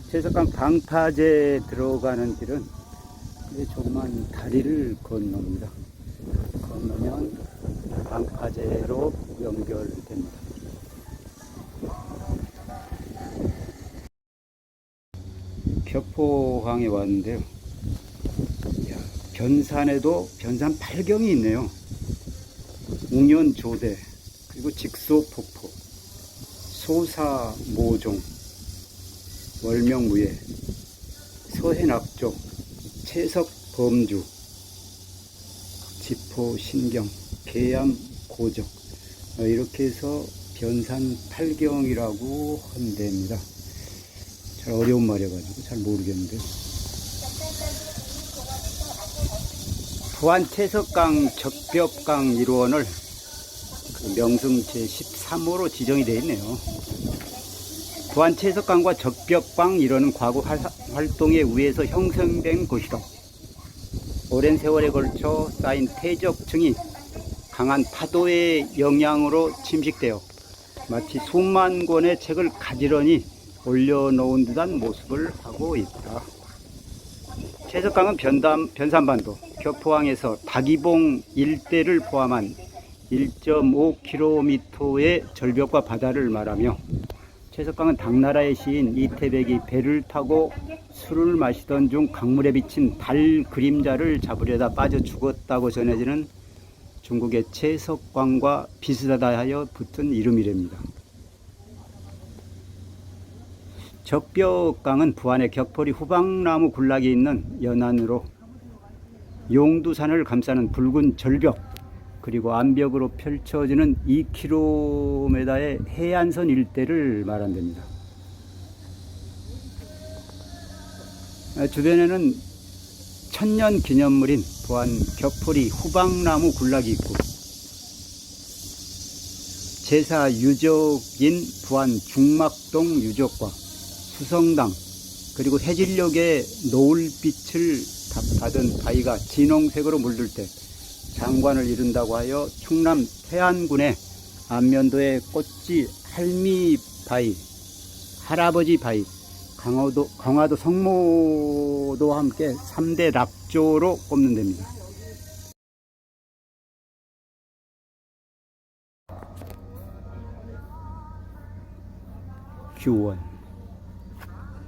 채석강 방파제 들어가는 길은 조그만 다리를 건넙니다. 건너면 방파제로 연결됩니다. 격포항에 왔는데요. 변산에도 변산 8경이 있네요. 웅연조대, 그리고 직소폭포, 소사모종, 월명무예, 서해낙조, 채석범주, 지포신경, 계암고적, 이렇게 해서 변산 8경이라고 한답니다. 잘 어려운 말이어가지고 잘 모르겠는데요. 부안 채석강 적벽강 일원을 명승 제13호로 지정이 되어 있네요. 부안 채석강과 적벽강 일원은 과거 활동에 의해서 형성된 곳이다. 오랜 세월에 걸쳐 쌓인 퇴적층이 강한 파도의 영향으로 침식되어 마치 수만 권의 책을 가지런히 올려놓은 듯한 모습을 하고 있다. 채석강은 변산반도 격포항에서 다기봉 일대를 포함한 1.5km의 절벽과 바다를 말하며, 채석강은 당나라의 시인 이태백이 배를 타고 술을 마시던 중 강물에 비친 달 그림자를 잡으려다 빠져 죽었다고 전해지는 중국의 채석강과 비슷하다 하여 붙은 이름이랍니다. 적벽강은 부안의 격포리 후방나무 군락이 있는 연안으로 용두산을 감싸는 붉은 절벽, 그리고 암벽으로 펼쳐지는 2km의 해안선 일대를 말한답니다. 주변에는 천년 기념물인 부안 격포리 후방나무 군락이 있고, 제사 유적인 부안 중막동 유적과 수성당, 그리고 해질녘에 노을빛을 받은 바위가 진홍색으로 물들 때 장관을 이룬다고 하여 충남 태안군의 안면도의 꽃지 할미바위, 할아버지 바위, 강화도 성모도와 함께 3대 락조로 꼽는답니다. 규원.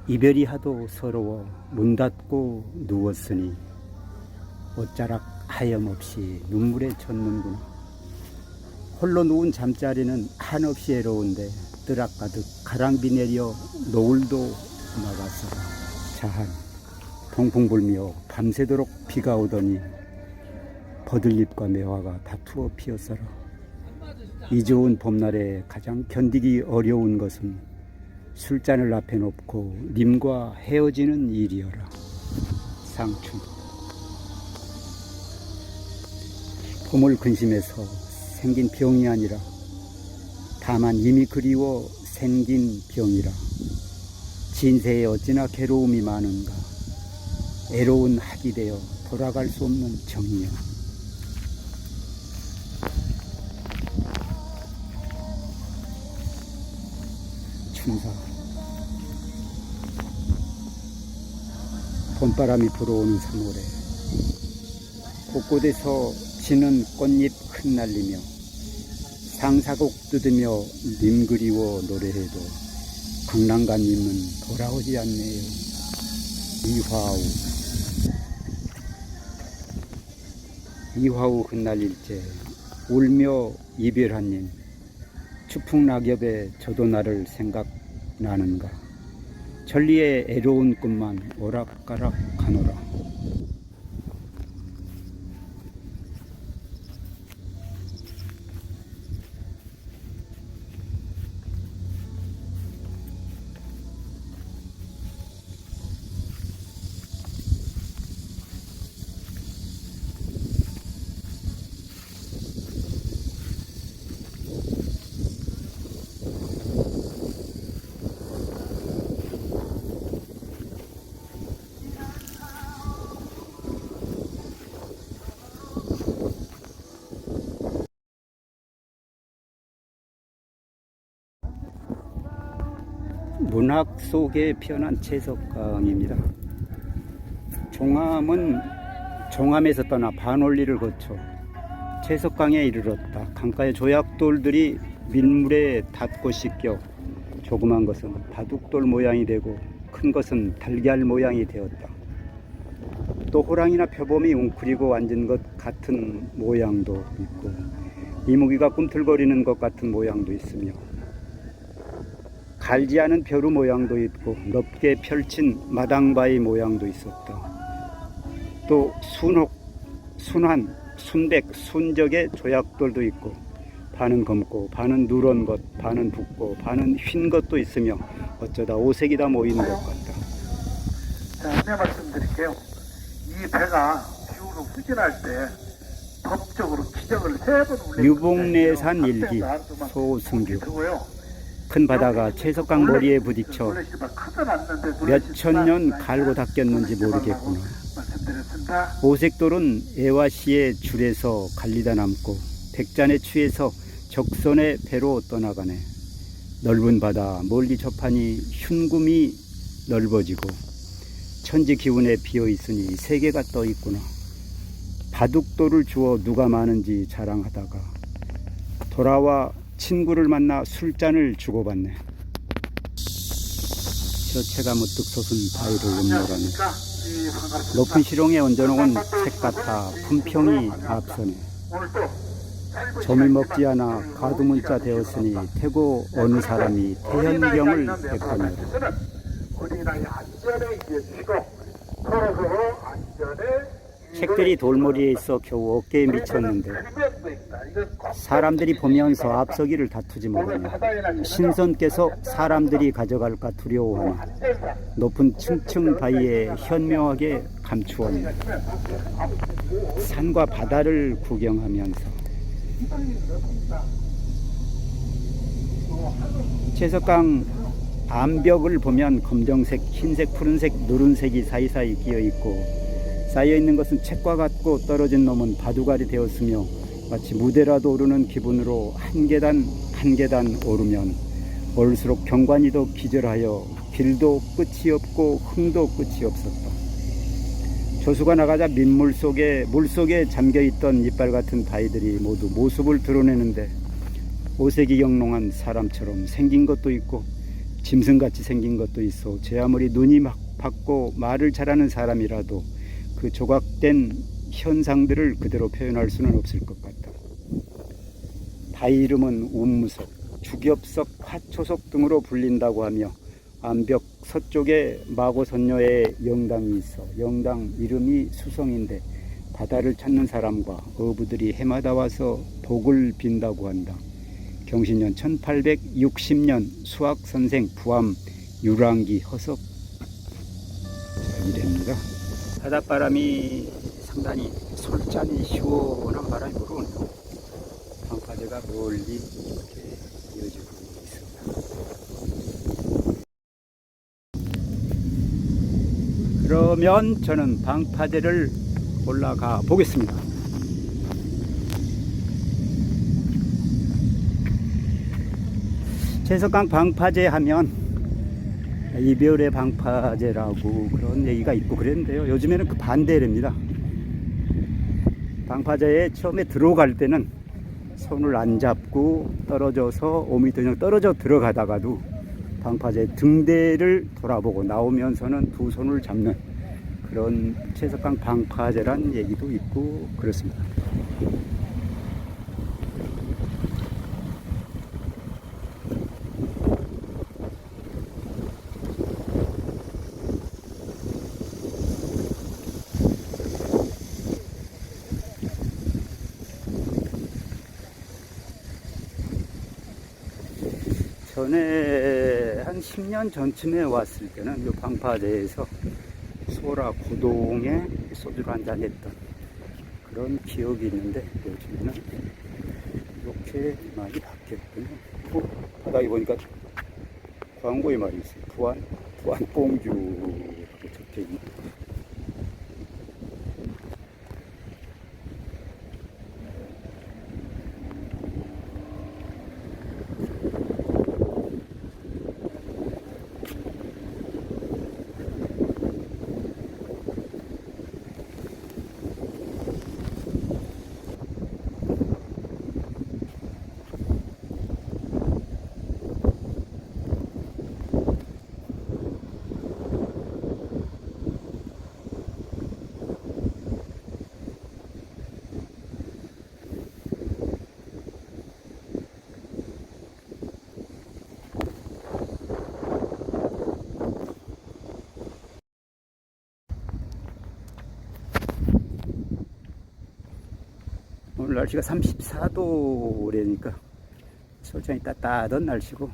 이별이 하도 서러워 문 닫고 누웠으니 옷자락 하염없이 눈물에 젖는구나. 홀로 누운 잠자리는 한없이 애로운데 뜨락 가득 가랑비 내려 노을도 나갔어라. 자한 동풍 불며 밤새도록 비가 오더니 버들잎과 매화가 다투어 피었어라. 이 좋은 봄날에 가장 견디기 어려운 것은 술잔을 앞에 놓고 님과 헤어지는 일이여라. 상춘. 봄을 근심해서 생긴 병이 아니라 다만 이미 그리워 생긴 병이라. 진세에 어찌나 괴로움이 많은가. 애로운 학이 되어 돌아갈 수 없는 정이여. 춘사. 봄바람이 불어오는 3월에 곳곳에서 지는 꽃잎 흩날리며 상사곡 뜯으며 님 그리워 노래해도 강난간님은 돌아오지 않네요. 이화우 흩날릴 때 울며 이별한 님, 추풍낙엽에 저도 나를 생각나는가. 천리의 애로운 꿈만 오락가락 가노라. 문학 속에 피어난 채석강입니다. 종암에서 떠나 반올리를 거쳐 채석강에 이르렀다. 강가의 조약돌들이 민물에 닿고 씻겨 조그만 것은 바둑돌 모양이 되고 큰 것은 달걀 모양이 되었다. 또 호랑이나 표범이 웅크리고 앉은 것 같은 모양도 있고 이무기가 꿈틀거리는 것 같은 모양도 있으며 갈지 않은 벼루 모양도 있고 넓게 펼친 마당바위 모양도 있었다. 또 순한, 순백, 순적의 조약돌도 있고 반은 검고 반은 누런 것, 반은 붓고 반은 휜 것도 있으며 어쩌다 오색이 다 모이는 것 같다. 자, 안내 말씀드릴게요. 이 배가 비우로 후진할 때 법적으로 기적을 3번 울려 유봉내산 일기 소승규. 큰 바다가 채석강 머리에 부딪혀 몇천 년 갈고 닦였는지 모르겠구나. 오색돌은 애와시의 줄에서 갈리다 남고 백잔에 취해서 적선의 배로 떠나가네. 넓은 바다 멀리 접하니 흉금이 넓어지고 천지 기운에 비어 있으니 세계가 떠 있구나. 바둑돌을 주어 누가 많은지 자랑하다가 돌아와 친구를 만나 술잔을 주고받네. 셔체가 무뚝 솟은 바위를 음모라네. 높은 시롱에 얹어놓은 책 같아 품평이 앞서네. 점이 먹지 않아 가두문자 되었으니 태고 어느 사람이 태현경을 베풀어라. 책들이 돌머리에 있어 겨우 어깨에 미쳤는데 사람들이 보면서 앞서기를 다투지 못하냐. 신선께서 사람들이 가져갈까 두려워하니 높은 층층 바위에 현명하게 감추었네. 산과 바다를 구경하면서 채석강 암벽을 보면 검정색, 흰색, 푸른색, 노른색이 사이사이 끼어있고 쌓여있는 것은 책과 같고 떨어진 놈은 바둑알이 되었으며 마치 무대라도 오르는 기분으로 한 계단 한 계단 오르면 오를수록 경관이도 기절하여 길도 끝이 없고 흥도 끝이 없었다. 조수가 나가자 물속에 잠겨있던 이빨 같은 바위들이 모두 모습을 드러내는데 오색이 영롱한 사람처럼 생긴 것도 있고 짐승같이 생긴 것도 있어 제 아무리 눈이 밝고 말을 잘하는 사람이라도 그 조각된 현상들을 그대로 표현할 수는 없을 것 같다. 바위 이름은 운무석, 주겹석, 화초석 등으로 불린다고 하며 암벽 서쪽에 마고선녀의 영당이 있어 영당 이름이 수성인데 바다를 찾는 사람과 어부들이 해마다 와서 복을 빈다고 한다. 경신년 1860년 수학선생 부암 유랑기 허석 이랍니다. 바닷바람이 상당히 솔찬히 시원한 바람이 불어오네요. 방파제가 멀리 이렇게 이어지고 있습니다. 그러면 저는 방파제를 올라가 보겠습니다. 채석강 방파제 하면 이별의 방파제라고 그런 얘기가 있고 그랬는데요. 요즘에는 그 반대랍니다. 방파제에 처음에 들어갈 때는 손을 안 잡고 떨어져서 5m 정도 떨어져 들어가다가도 방파제 등대를 돌아보고 나오면서는 두 손을 잡는 그런 채석강 방파제란 얘기도 있고 그렇습니다. 전에 한 10년 전쯤에 왔을 때는 이 방파제에서 소라 고동에 소주를 한잔 했던 그런 기억이 있는데 요즘에는 이렇게 많이 바뀌었군요. 바닥에 보니까 광고에 말이 있어요. 부안 뽕주 이렇게 적혀있는. 오늘 날씨가 34도래니까 솔찬히 따뜻한 날씨고,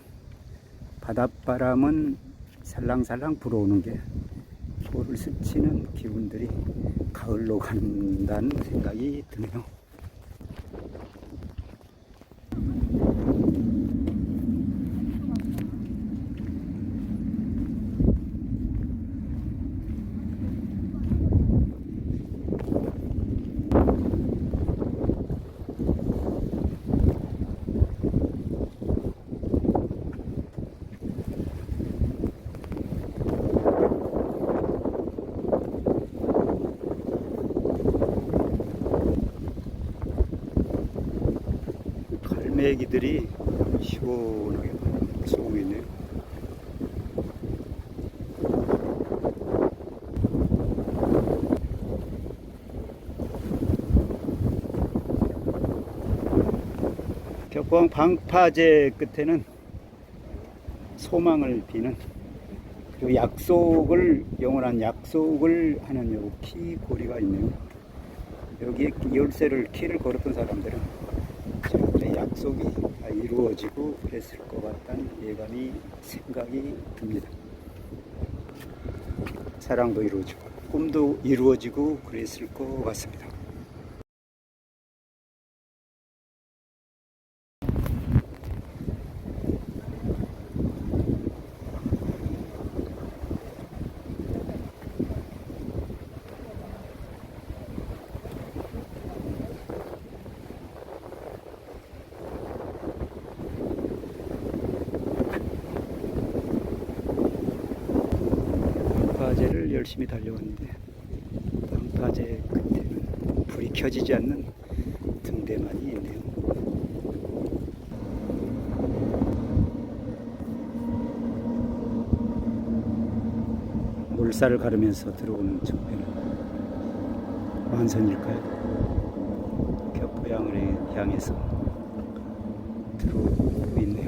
바닷바람은 살랑살랑 불어오는 게 볼을 스치는 기분들이 가을로 간다는 생각이 드네요. 갈매기들이 시원하게 쏘고 있네요. 격광 방파제 끝에는 소망을 비는, 그리고 약속을, 영원한 약속을 하는 요 키고리가 있네요. 여기에 열쇠를, 키를 걸었던 사람들은 제 약속이 다 이루어지고 그랬을 것 같다는 예감이, 생각이 듭니다. 사랑도 이루어지고 꿈도 이루어지고 그랬을 것 같습니다. 방파제를 열심히 달려왔는데 방파제 끝에는 불이 켜지지 않는 등대만이 있네요. 물살을 가르면서 들어오는 저배는 만선일까요? 격포양을 향해서 들어오고 있네요.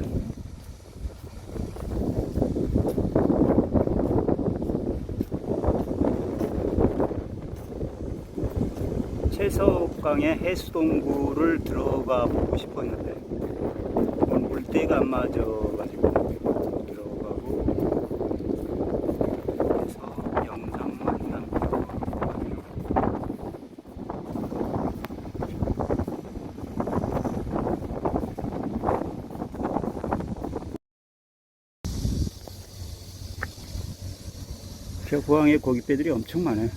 채석강의 해수동굴을 들어가 보고 싶었는데 오늘 물때가 안 맞아가지고 못 들어가고, 그래서 영상만 남기고 가네요. 격포항에 고깃배들이 엄청 많아요.